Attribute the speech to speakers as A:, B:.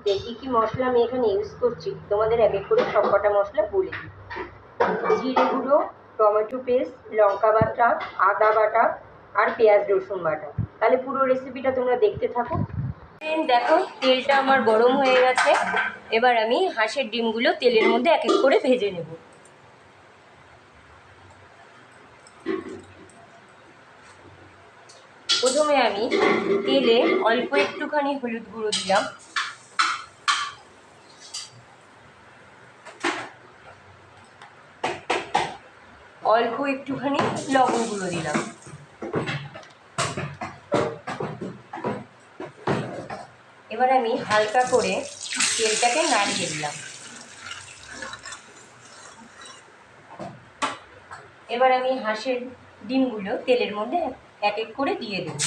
A: রেসিপিতে কী কী মশলা আমি এখানে ইউজ করছি তোমাদের এক এক করে সব কটা মশলা বলে দিই। জিরে গুঁড়ো, টমেটো পেস্ট, লঙ্কা বাটা, আদা বাটা আর পেঁয়াজ রসুন বাটা। তাহলে পুরো রেসিপিটা তোমরা দেখতে থাকো। দেখো তেলটা আমার গরম হয়ে গেছে, এবার আমি হাঁসের ডিমগুলো তেলের মধ্যে এক এক করে ভেজে নেব। প্রথমে আমি তেলে অল্প একটুখানি হলুদ গুঁড়ো দিলাম, অল্প একটুখানি লবণ গুঁড়ো দিলাম, এবার আমি হালকা করে তেলটাকে নাড়িয়ে দিলাম। এবার আমি হাঁসের ডিমগুলো তেলের মধ্যে এক এক করে দিয়ে দেব।